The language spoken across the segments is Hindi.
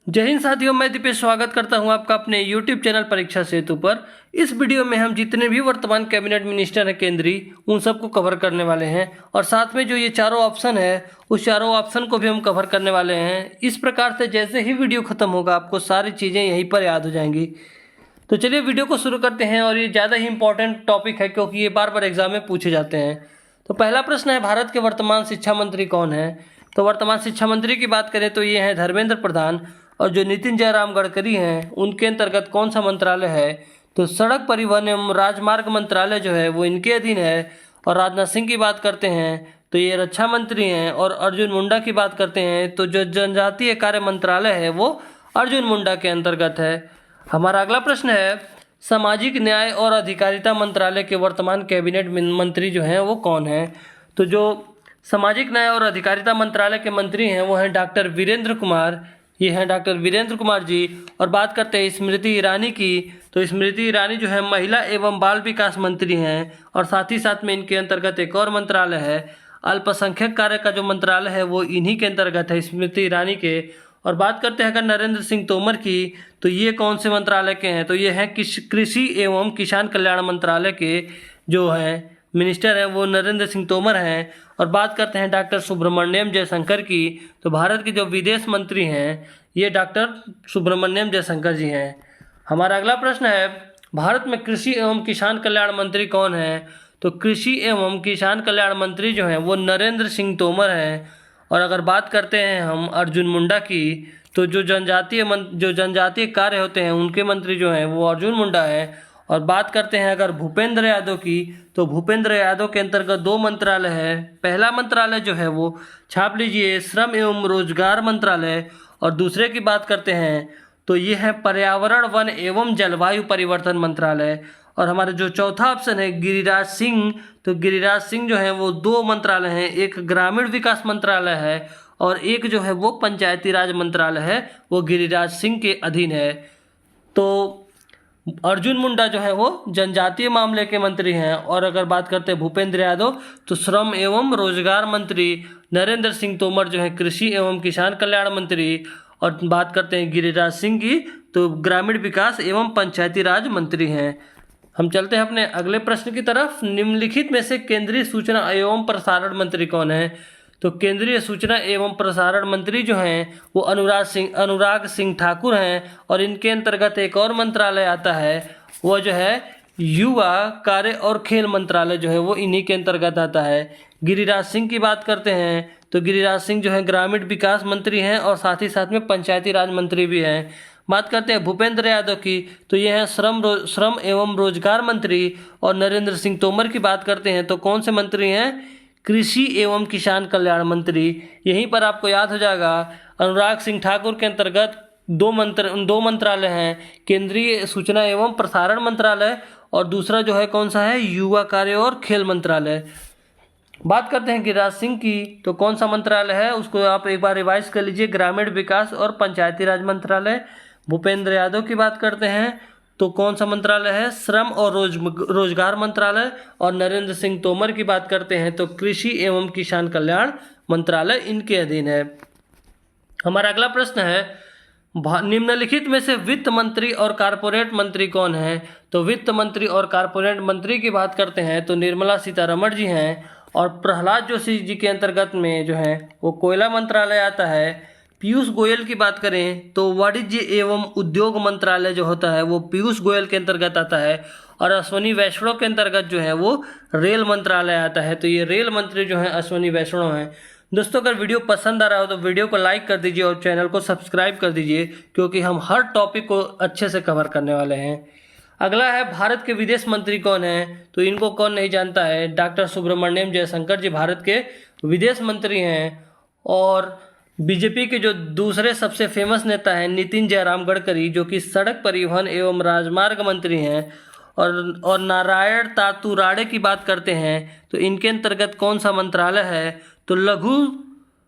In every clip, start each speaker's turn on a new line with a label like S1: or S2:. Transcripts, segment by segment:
S1: जय हिंद साथियों, मैं दीपेश स्वागत करता हूं आपका अपने YouTube चैनल परीक्षा सेतु पर। इस वीडियो में हम जितने भी वर्तमान कैबिनेट मिनिस्टर हैं केंद्रीय, उन सबको कवर करने वाले हैं और साथ में जो ये चारों ऑप्शन है उस चारों ऑप्शन को भी हम कवर करने वाले हैं। इस प्रकार से जैसे ही वीडियो खत्म होगा आपको सारी चीज़ें यहीं पर याद हो जाएंगी। तो चलिए वीडियो को शुरू करते हैं। और ये ज़्यादा ही इंपॉर्टेंट टॉपिक है क्योंकि ये बार बार एग्जाम में पूछे जाते हैं। तो पहला प्रश्न है, भारत के वर्तमान शिक्षा मंत्री कौन है? तो वर्तमान शिक्षा मंत्री की बात करें तो ये हैं धर्मेंद्र प्रधान। और जो नितिन जयराम गडकरी हैं उनके अंतर्गत कौन सा मंत्रालय है? तो सड़क परिवहन एवं राजमार्ग मंत्रालय जो है वो इनके अधीन है। और राजनाथ सिंह की बात करते हैं तो ये रक्षा मंत्री हैं। और अर्जुन मुंडा की बात करते हैं तो जो जनजातीय कार्य मंत्रालय है वो अर्जुन मुंडा के अंतर्गत है। हमारा अगला प्रश्न है, सामाजिक न्याय और अधिकारिता मंत्रालय के वर्तमान कैबिनेट मंत्री जो हैं वो कौन हैं? तो जो सामाजिक न्याय और अधिकारिता मंत्रालय के मंत्री हैं वो हैं डॉक्टर वीरेंद्र कुमार। ये हैं डॉक्टर वीरेंद्र कुमार जी। और बात करते हैं स्मृति ईरानी की, तो स्मृति ईरानी जो है महिला एवं बाल विकास मंत्री हैं। और साथ ही साथ में इनके अंतर्गत एक और मंत्रालय है, अल्पसंख्यक कार्य का जो मंत्रालय है वो इन्हीं के अंतर्गत है, स्मृति ईरानी के। और बात करते हैं अगर नरेंद्र सिंह तोमर की, तो ये कौन से मंत्रालय के हैं? तो ये हैं कृषि एवं किसान कल्याण मंत्रालय के जो हैं मिनिस्टर हैं वो नरेंद्र सिंह तोमर हैं। और बात करते हैं डॉक्टर सुब्रमण्यम जयशंकर की, तो भारत के जो विदेश मंत्री हैं ये डॉक्टर सुब्रमण्यम जयशंकर जी हैं। हमारा अगला प्रश्न है, भारत में कृषि एवं किसान कल्याण मंत्री कौन है? तो कृषि एवं किसान कल्याण मंत्री जो हैं वो नरेंद्र सिंह तोमर हैं। और अगर बात करते हैं हम अर्जुन मुंडा की, तो जो जनजातीय कार्य होते हैं उनके मंत्री जो हैं वो अर्जुन मुंडा हैं। और बात करते हैं अगर भूपेंद्र यादव की, तो भूपेंद्र यादव के अंतर्गत दो मंत्रालय है। पहला मंत्रालय जो है वो छाप लीजिए, श्रम एवं रोजगार मंत्रालय। और दूसरे की बात करते हैं तो ये है पर्यावरण वन एवं जलवायु परिवर्तन मंत्रालय। और हमारा जो चौथा ऑप्शन है गिरिराज सिंह, तो गिरिराज सिंह जो है वो दो मंत्रालय हैं, एक ग्रामीण विकास मंत्रालय है और एक जो है वो पंचायती राज मंत्रालय है, वो गिरिराज सिंह के अधीन है। तो अर्जुन मुंडा जो है वो जनजातीय मामले के मंत्री हैं। और अगर बात करते हैं भूपेंद्र यादव तो श्रम एवं रोजगार मंत्री, नरेंद्र सिंह तोमर जो है कृषि एवं किसान कल्याण मंत्री। और बात करते हैं गिरिराज सिंह की, तो ग्रामीण विकास एवं पंचायती राज मंत्री हैं। हम चलते हैं अपने अगले प्रश्न की तरफ। निम्नलिखित में से केंद्रीय सूचना एवं प्रसारण मंत्री कौन है? तो केंद्रीय सूचना एवं प्रसारण मंत्री जो हैं वो अनुराग सिंह ठाकुर हैं। और इनके अंतर्गत एक और मंत्रालय आता है, वो जो है युवा कार्य और खेल मंत्रालय जो है वो इन्हीं के अंतर्गत आता है। गिरिराज सिंह की बात करते हैं तो गिरिराज सिंह जो है ग्रामीण विकास मंत्री हैं और साथ ही साथ में पंचायती राज मंत्री भी हैं। बात करते हैं भूपेंद्र यादव की, तो ये हैं श्रम एवं रोजगार मंत्री। और नरेंद्र सिंह तोमर की बात करते हैं तो कौन से मंत्री हैं? कृषि एवं किसान कल्याण मंत्री। यहीं पर आपको याद हो जाएगा, अनुराग सिंह ठाकुर के अंतर्गत दो मंत्रालय हैं, केंद्रीय सूचना एवं प्रसारण मंत्रालय और दूसरा जो है कौन सा है, युवा कार्य और खेल मंत्रालय। बात करते हैं गिरिराज सिंह की, तो कौन सा मंत्रालय है उसको आप एक बार रिवाइज कर लीजिए, ग्रामीण विकास और पंचायती राज मंत्रालय। भूपेंद्र यादव की बात करते हैं तो कौन सा मंत्रालय है, श्रम और रोजगार मंत्रालय। और नरेंद्र सिंह तोमर की बात करते हैं तो कृषि एवं किसान कल्याण मंत्रालय इनके अधीन है। हमारा अगला प्रश्न है, निम्नलिखित में से वित्त मंत्री और कारपोरेट मंत्री कौन है? तो वित्त मंत्री और कारपोरेट मंत्री की बात करते हैं तो निर्मला सीतारमण जी हैं। और प्रहलाद जोशी जी के अंतर्गत में जो है वो कोयला मंत्रालय आता है। पीयूष गोयल की बात करें तो वाणिज्य एवं उद्योग मंत्रालय जो होता है वो पीयूष गोयल के अंतर्गत आता है। और अश्विनी वैष्णव के अंतर्गत जो है वो रेल मंत्रालय आता है। तो ये रेल मंत्री जो है अश्विनी वैष्णव हैं। दोस्तों अगर वीडियो पसंद आ रहा हो तो वीडियो को लाइक कर दीजिए और चैनल को सब्सक्राइब कर दीजिए, क्योंकि हम हर टॉपिक को अच्छे से कवर करने वाले हैं। अगला है, भारत के विदेश मंत्री कौन है? तो इनको कौन नहीं जानता है, डॉक्टर सुब्रमण्यम जयशंकर जी भारत के विदेश मंत्री हैं। और बीजेपी के जो दूसरे सबसे फेमस नेता हैं नितिन जयराम गडकरी, जो कि सड़क परिवहन एवं राजमार्ग मंत्री हैं। और नारायण तातू राणे की बात करते हैं तो इनके अंतर्गत कौन सा मंत्रालय है? तो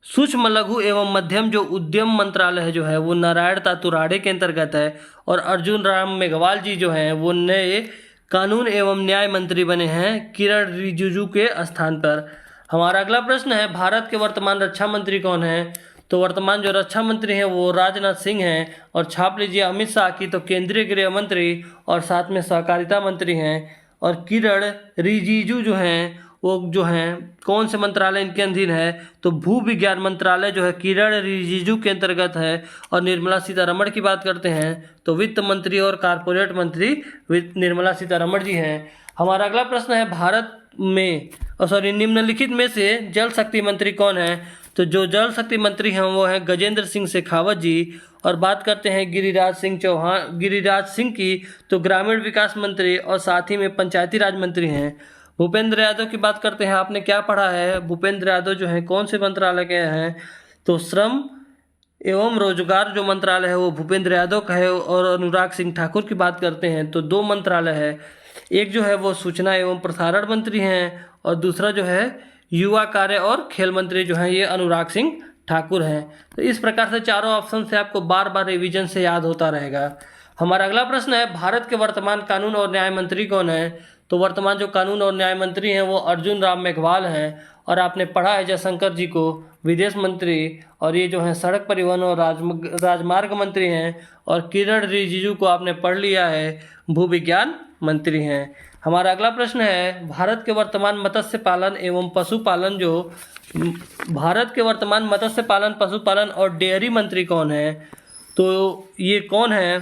S1: सूक्ष्म लघु एवं मध्यम जो उद्यम मंत्रालय है जो है वो नारायण तातू राणे के अंतर्गत है। और अर्जुन राम मेघवाल जी जो हैं वो नए कानून एवं न्याय मंत्री बने हैं किरण रिजिजू के स्थान पर। हमारा अगला प्रश्न है, भारत के वर्तमान रक्षा मंत्री कौन है? तो वर्तमान जो रक्षा मंत्री हैं वो राजनाथ सिंह हैं। और छाप लीजिए अमित शाह की, तो केंद्रीय गृह मंत्री और साथ में सहकारिता मंत्री हैं। और किरण रिजिजू जो हैं वो जो हैं कौन से मंत्रालय इनके अधीन है, तो भू विज्ञान मंत्रालय जो है किरण रिजिजू के अंतर्गत है। और निर्मला सीतारमण की बात करते हैं तो वित्त मंत्री और कारपोरेट मंत्री निर्मला सीतारमण जी हैं। हमारा अगला प्रश्न है भारत में निम्नलिखित में से जल शक्ति मंत्री कौन है, तो जो जल शक्ति मंत्री हैं वो हैं गजेंद्र सिंह शेखावत जी। और बात करते हैं गिरिराज सिंह की, तो ग्रामीण विकास मंत्री और साथ ही में पंचायती राज मंत्री हैं। भूपेंद्र यादव की बात करते हैं, आपने क्या पढ़ा है, भूपेंद्र यादव जो है कौन से मंत्रालय के हैं, तो श्रम एवं रोजगार जो मंत्रालय है वो भूपेंद्र यादव का है। और अनुराग सिंह ठाकुर की बात करते हैं तो दो मंत्रालय है, एक जो है वो सूचना एवं प्रसारण मंत्री हैं और दूसरा जो है युवा कार्य और खेल मंत्री जो हैं ये अनुराग सिंह ठाकुर हैं। तो इस प्रकार से चारों ऑप्शन से आपको बार बार रिवीजन से याद होता रहेगा। हमारा अगला प्रश्न है भारत के वर्तमान कानून और न्याय मंत्री कौन है, तो वर्तमान जो कानून और न्याय मंत्री हैं वो अर्जुन राम मेघवाल हैं। और आपने पढ़ा है जयशंकर जी को विदेश मंत्री, और ये जो है सड़क परिवहन और राजमार्ग मंत्री हैं। और किरण रिजिजू को आपने पढ़ लिया है भू विज्ञान मंत्री हैं। हमारा अगला प्रश्न है भारत के वर्तमान मत्स्य पालन एवं पशुपालन और डेयरी मंत्री कौन है, तो ये कौन है,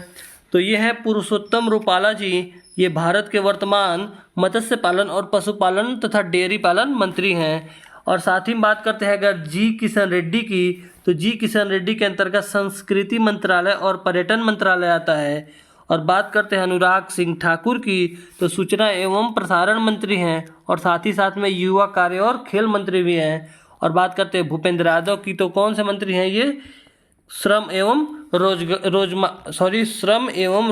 S1: तो ये है पुरुषोत्तम रूपाला जी। ये भारत के वर्तमान मत्स्य पालन और पशुपालन तथा डेयरी पालन मंत्री हैं। और साथ ही बात करते हैं अगर जी किशन रेड्डी की, तो जी किशन रेड्डी के अंतर्गत संस्कृति मंत्रालय और पर्यटन मंत्रालय आता है। और बात करते हैं अनुराग सिंह ठाकुर की, तो सूचना एवं प्रसारण मंत्री हैं और साथ ही साथ में युवा कार्य और खेल मंत्री भी हैं। और बात करते हैं भूपेंद्र यादव की, तो कौन से मंत्री हैं ये, श्रम एवं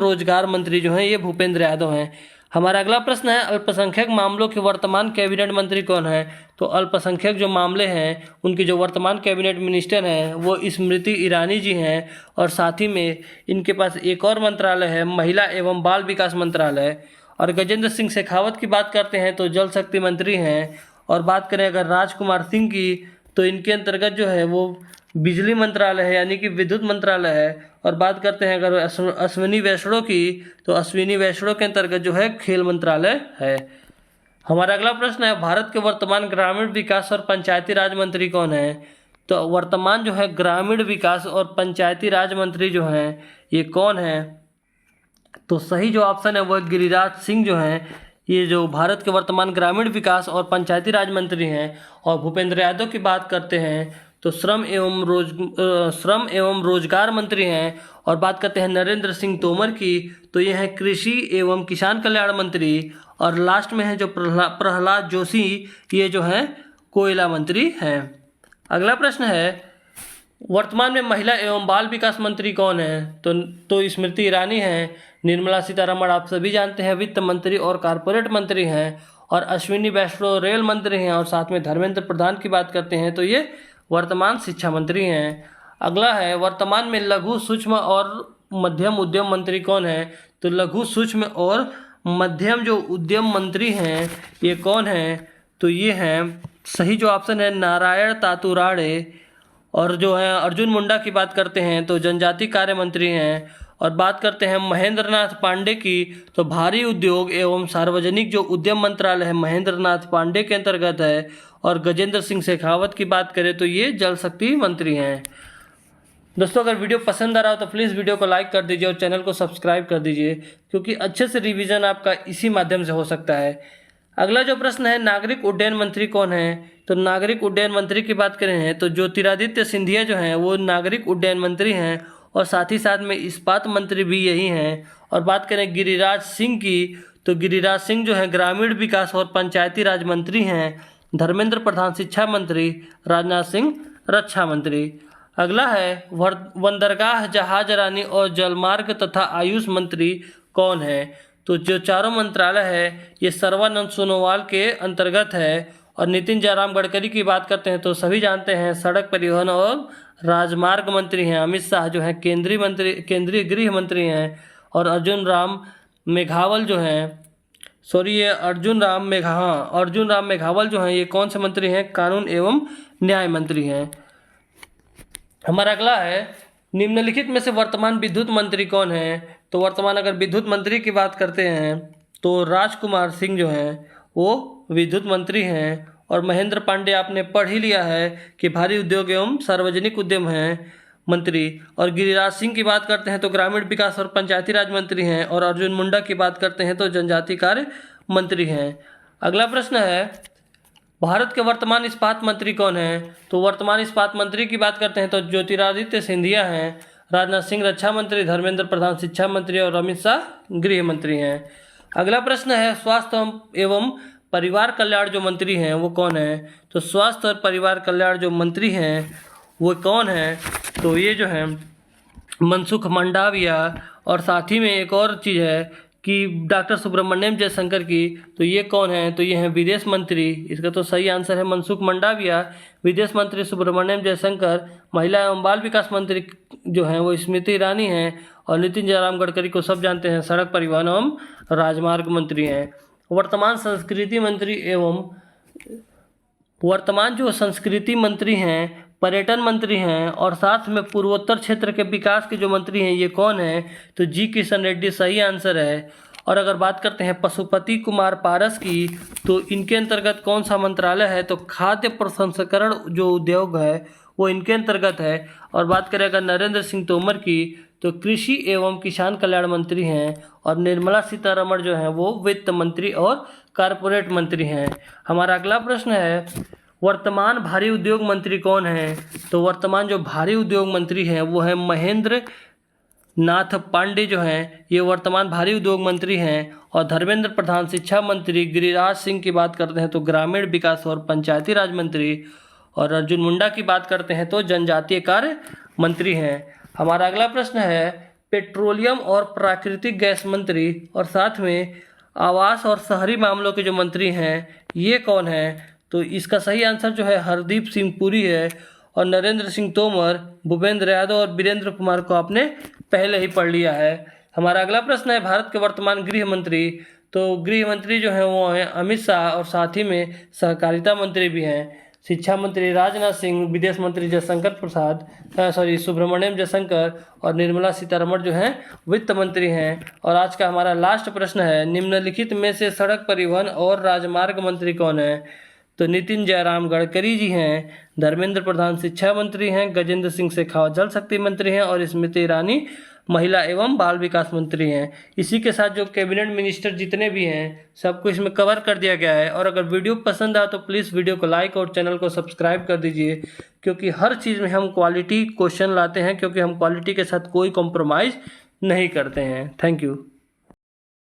S1: रोजगार मंत्री जो हैं ये भूपेंद्र यादव हैं। हमारा अगला प्रश्न है अल्पसंख्यक मामलों के वर्तमान कैबिनेट मंत्री कौन है, तो अल्पसंख्यक जो मामले हैं उनकी जो वर्तमान कैबिनेट मिनिस्टर हैं वो स्मृति ईरानी जी हैं। और साथ ही में इनके पास एक और मंत्रालय है महिला एवं बाल विकास मंत्रालय। और गजेंद्र सिंह शेखावत की बात करते हैं तो जल शक्ति मंत्री हैं। और बात करें अगर राजकुमार सिंह की, तो इनके अंतर्गत जो है वो बिजली मंत्रालय है यानी कि विद्युत मंत्रालय है। और बात करते हैं अगर अश्विनी वैष्णव की, तो अश्विनी वैष्णव के अंतर्गत जो है खेल मंत्रालय है। हमारा अगला प्रश्न है भारत के वर्तमान ग्रामीण विकास और पंचायती राज मंत्री कौन है, तो वर्तमान जो है ग्रामीण विकास और पंचायती राज मंत्री जो हैं ये कौन है, तो सही जो ऑप्शन है वो गिरिराज सिंह जो हैं, ये जो भारत के वर्तमान ग्रामीण विकास और पंचायती राज मंत्री हैं। और भूपेंद्र यादव की बात करते हैं तो श्रम एवं रोजगार मंत्री हैं। और बात करते हैं नरेंद्र सिंह तोमर की, तो ये हैं कृषि एवं किसान कल्याण मंत्री। और लास्ट में है जो प्रहलाद जोशी, ये जो हैं कोयला मंत्री हैं। अगला प्रश्न है वर्तमान में महिला एवं बाल विकास मंत्री कौन है, तो स्मृति ईरानी हैं। निर्मला सीतारमण आप सभी जानते हैं वित्त मंत्री और कारपोरेट मंत्री हैं। और अश्विनी वैष्णव रेल मंत्री हैं। और साथ में धर्मेंद्र प्रधान की बात करते हैं तो ये वर्तमान शिक्षा मंत्री हैं। अगला है वर्तमान में लघु सूक्ष्म और मध्यम उद्यम मंत्री कौन है, तो लघु सूक्ष्म और मध्यम जो उद्यम मंत्री हैं ये कौन है, तो ये हैं सही जो ऑप्शन है नारायण तातुराड़े। और जो है अर्जुन मुंडा की बात करते हैं तो जनजाति कार्य मंत्री हैं। और बात करते हैं महेंद्र नाथ पांडे की, तो भारी उद्योग एवं सार्वजनिक जो उद्यम मंत्रालय है महेंद्र नाथ पांडे के अंतर्गत है। और गजेंद्र सिंह शेखावत की बात करें तो ये जल शक्ति मंत्री हैं। दोस्तों अगर वीडियो पसंद आ रहा हो तो प्लीज़ वीडियो को लाइक कर दीजिए और चैनल को सब्सक्राइब कर दीजिए, क्योंकि अच्छे से रिवीजन आपका इसी माध्यम से हो सकता है। अगला जो प्रश्न है नागरिक उड्डयन मंत्री कौन है, तो नागरिक उड्डयन मंत्री की बात करें हैं तो ज्योतिरादित्य सिंधिया जो हैं वो नागरिक उड्डयन मंत्री हैं। और साथ ही साथ में इस्पात मंत्री भी यही हैं। और बात करें गिरिराज सिंह की, तो गिरिराज सिंह जो है ग्रामीण विकास और पंचायती राज मंत्री हैं। धर्मेंद्र प्रधान शिक्षा मंत्री, राजनाथ सिंह रक्षा मंत्री। अगला है बंदरगाह, जहाजरानी और जलमार्ग तथा आयुष मंत्री कौन है, तो जो चारों मंत्रालय है ये सर्बानंद सोनोवाल के अंतर्गत है। और नितिन जयराम गडकरी की बात करते हैं तो सभी जानते हैं सड़क परिवहन और राजमार्ग मंत्री हैं। अमित शाह जो हैं केंद्रीय गृह मंत्री हैं। और अर्जुन राम मेघवाल जो हैं अर्जुन राम मेघवाल जो हैं ये कौन से मंत्री हैं, कानून एवं न्याय मंत्री हैं। हमारा अगला है, निम्नलिखित में से वर्तमान विद्युत मंत्री कौन है? तो वर्तमान अगर विद्युत मंत्री की बात करते हैं तो राजकुमार सिंह जो हैं वो विद्युत मंत्री हैं। और महेंद्र पांडे आपने पढ़ ही लिया है कि भारी उद्योग एवं सार्वजनिक उद्यम हैं मंत्री। और गिरिराज सिंह की बात करते हैं तो ग्रामीण विकास और पंचायती राज मंत्री हैं। और अर्जुन मुंडा की बात करते हैं तो जनजातीय कार्य मंत्री हैं। अगला प्रश्न है, भारत के वर्तमान इस्पात मंत्री कौन है? तो वर्तमान इस्पात मंत्री की बात करते हैं तो ज्योतिरादित्य सिंधिया हैं। राजनाथ सिंह रक्षा मंत्री, धर्मेंद्र प्रधान शिक्षा मंत्री और अमित शाह गृह मंत्री हैं। अगला प्रश्न है, स्वास्थ्य एवं परिवार कल्याण जो मंत्री हैं वो कौन है? तो स्वास्थ्य और परिवार कल्याण जो मंत्री हैं वो कौन है? तो ये जो है मनसुख मंडाविया। और साथ ही में एक और चीज़ है कि डॉक्टर सुब्रमण्यम जयशंकर की, तो ये कौन है? तो ये हैं विदेश मंत्री। इसका तो सही आंसर है मनसुख मंडाविया। विदेश मंत्री सुब्रमण्यम जयशंकर। महिला एवं बाल विकास मंत्री जो हैं वो स्मृति ईरानी हैं। और नितिन जयराम गडकरी को सब जानते हैं, सड़क परिवहन एवं राजमार्ग मंत्री हैं। वर्तमान जो संस्कृति मंत्री हैं पर्यटन मंत्री हैं। और साथ में पूर्वोत्तर क्षेत्र के विकास के जो मंत्री हैं ये कौन है? तो जी किशन रेड्डी सही आंसर है। और अगर बात करते हैं पशुपति कुमार पारस की, तो इनके अंतर्गत कौन सा मंत्रालय है? तो खाद्य प्रसंस्करण जो उद्योग है वो इनके अंतर्गत है। और बात करें अगर नरेंद्र सिंह तोमर की, तो कृषि एवं किसान कल्याण मंत्री हैं। और निर्मला सीतारमण जो हैं वो वित्त मंत्री और कारपोरेट मंत्री हैं। हमारा अगला प्रश्न है, वर्तमान भारी उद्योग मंत्री कौन है? तो वर्तमान जो भारी उद्योग मंत्री हैं वो है महेंद्र नाथ पांडे जो हैं ये वर्तमान भारी उद्योग मंत्री हैं। और धर्मेंद्र प्रधान शिक्षा मंत्री। गिरिराज सिंह की बात करते हैं तो ग्रामीण विकास और पंचायती राज मंत्री। और अर्जुन मुंडा की बात करते हैं तो जनजातीय कार्य मंत्री हैं। हमारा अगला प्रश्न है, पेट्रोलियम और प्राकृतिक गैस मंत्री और साथ में आवास और शहरी मामलों के जो मंत्री हैं ये कौन है? तो इसका सही आंसर जो है हरदीप सिंह पुरी है। और नरेंद्र सिंह तोमर, भूपेंद्र यादव और वीरेंद्र कुमार को आपने पहले ही पढ़ लिया है। हमारा अगला प्रश्न है, भारत के वर्तमान गृह मंत्री। तो गृह मंत्री जो हैं वो हैं अमित शाह। और साथ ही में सहकारिता मंत्री भी हैं। शिक्षा मंत्री राजनाथ सिंह, विदेश मंत्री सुब्रमण्यम जयशंकर। और निर्मला सीतारमण जो हैं वित्त मंत्री हैं। और आज का हमारा लास्ट प्रश्न है, निम्नलिखित में से सड़क परिवहन और राजमार्ग मंत्री कौन है? तो नितिन जयराम गडकरी जी हैं। धर्मेंद्र प्रधान शिक्षा मंत्री हैं। गजेंद्र सिंह शेखावत जल शक्ति मंत्री हैं। और स्मृति ईरानी महिला एवं बाल विकास मंत्री हैं। इसी के साथ जो कैबिनेट मिनिस्टर जितने भी हैं सबको इसमें कवर कर दिया गया है। और अगर वीडियो पसंद आए तो प्लीज़ वीडियो को लाइक और चैनल को सब्सक्राइब कर दीजिए, क्योंकि हर चीज़ में हम क्वालिटी क्वेश्चन लाते हैं, क्योंकि हम क्वालिटी के साथ कोई कॉम्प्रोमाइज़ नहीं करते हैं। Thank you.